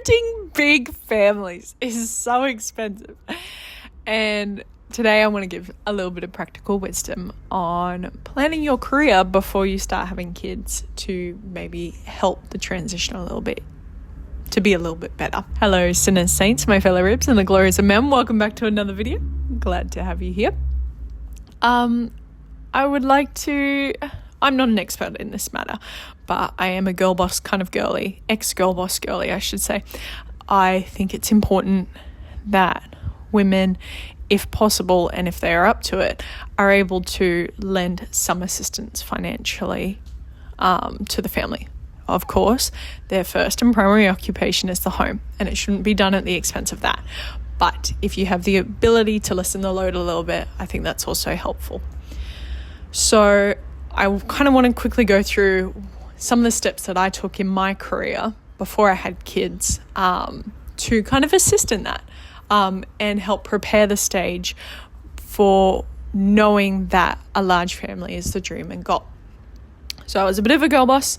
parenting big families is so expensive. And today I want to give a little bit of practical wisdom on planning your career before you start having kids to maybe help the transition a little bit, to be a little bit better. Hello, sinners, saints, my fellow ribs, and the glorious of men. Welcome back to another video. Glad to have you here. I would like to... I'm not an expert in this matter, but I am a girl boss kind of girly, ex-girl boss girly, I should say. I think it's important that women, if possible, and if they are up to it, are able to lend some assistance financially to the family. Of course, their first and primary occupation is the home, and it shouldn't be done at the expense of that. But if you have the ability to lessen the load a little bit, I think that's also helpful. So I kind of want to quickly go through some of the steps that I took in my career before I had kids to kind of assist in that and help prepare the stage for knowing that a large family is the dream and goal. So I was a bit of a girl boss,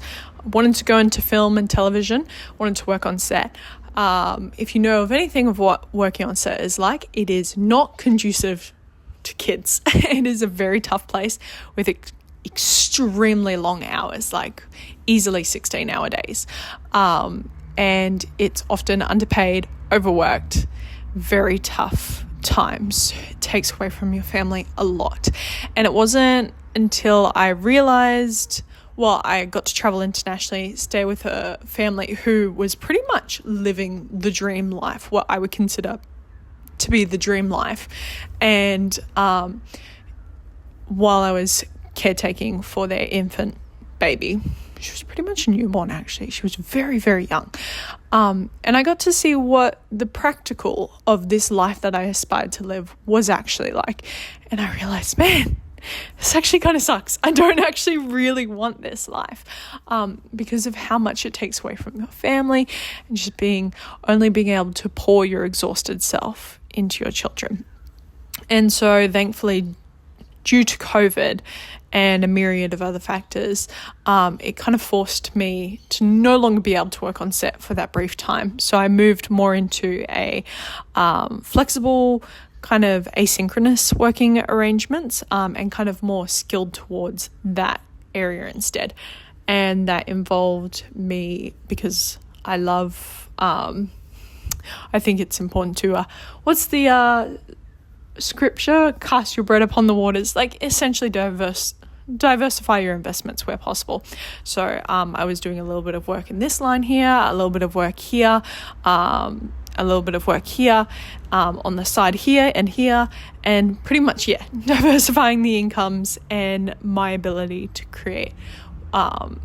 wanted to go into film and television, wanted to work on set. If you know of anything of what working on set is like, it is not conducive to kids. It is a very tough place with extremely long hours, like easily 16-hour days. And it's often underpaid, overworked, very tough times. It takes away from your family a lot. And it wasn't until I realized, I got to travel internationally, stay with a family who was pretty much living the dream life, what I would consider to be the dream life. And while I was caretaking for their infant baby, she was pretty much a newborn actually, she was very, very young, and I got to see what the practical of this life that I aspired to live was actually like. And I realized, man, this actually kind of sucks. I don't actually really want this life because of how much it takes away from your family and just only being able to pour your exhausted self into your children. And so thankfully, due to COVID and a myriad of other factors, it kind of forced me to no longer be able to work on set for that brief time. So I moved more into a flexible kind of asynchronous working arrangements and kind of more skilled towards that area instead. And that involved me, because I love, I think it's important to, what's the scripture? Cast your bread upon the waters, like essentially diversify your investments where possible. So I was doing a little bit of work in this line here, a little bit of work here, a little bit of work here, on the side here, and pretty much, diversifying the incomes and my ability to create, to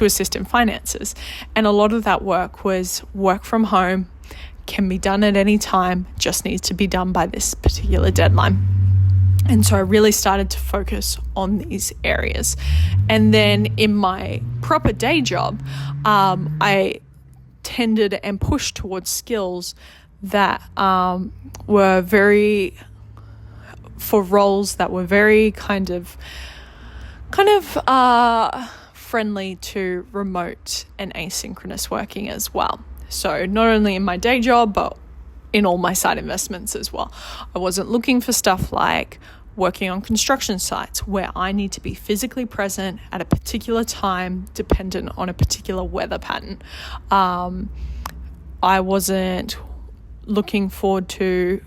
assist in finances. And a lot of that work was work from home, can be done at any time, just needs to be done by this particular deadline. And so I really started to focus on these areas. And then in my proper day job, I tended and pushed towards skills that were very, for roles that were very kind of friendly to remote and asynchronous working as well. So not only in my day job, but in all my side investments as well. I wasn't looking for stuff like working on construction sites where I need to be physically present at a particular time dependent on a particular weather pattern. I wasn't looking to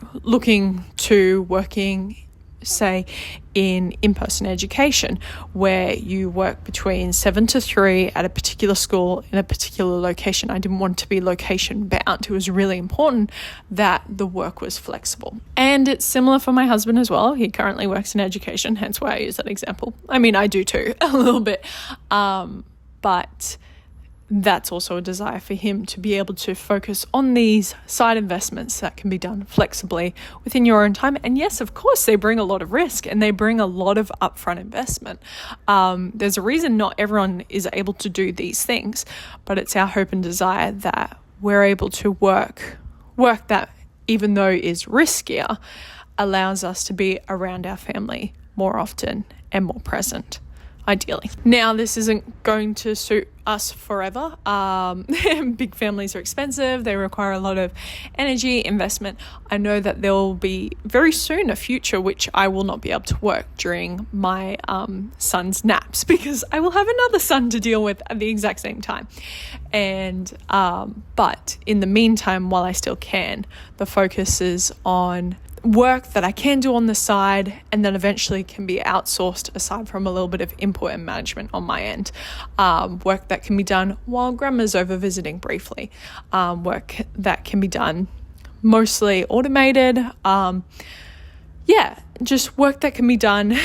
working, say, in in-person education where you work between 7 to 3 at a particular school in a particular location. I didn't want to be location bound. It was really important that the work was flexible. And it's similar for my husband as well. He currently works in education, hence why I use that example. I mean, I do too, a little bit. But that's also a desire for him to be able to focus on these side investments that can be done flexibly within your own time. And yes, of course, they bring a lot of risk and they bring a lot of upfront investment. There's a reason not everyone is able to do these things, but it's our hope and desire that we're able to work that, even though is riskier, allows us to be around our family more often and more present. ideally. Now, this isn't going to suit us forever. Big families are expensive. They require a lot of energy, investment. I know that there will be very soon a future which I will not be able to work during my son's naps, because I will have another son to deal with at the exact same time. And but in the meantime, while I still can, the focus is on work that I can do on the side and then eventually can be outsourced, aside from a little bit of input and management on my end. Work that can be done while grandma's over visiting briefly. Work that can be done mostly automated. Just work that can be done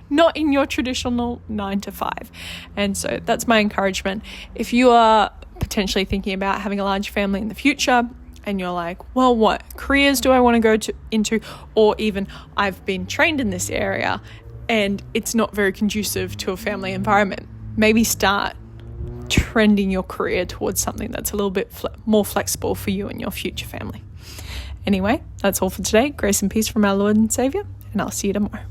not in your traditional 9 to 5. And so that's my encouragement. If you are potentially thinking about having a large family in the future, and you're like, well, what careers do I want to go into? Or even, I've been trained in this area and it's not very conducive to a family environment. Maybe start trending your career towards something that's a little bit more flexible for you and your future family. Anyway, that's all for today. Grace and peace from our Lord and Savior, and I'll see you tomorrow.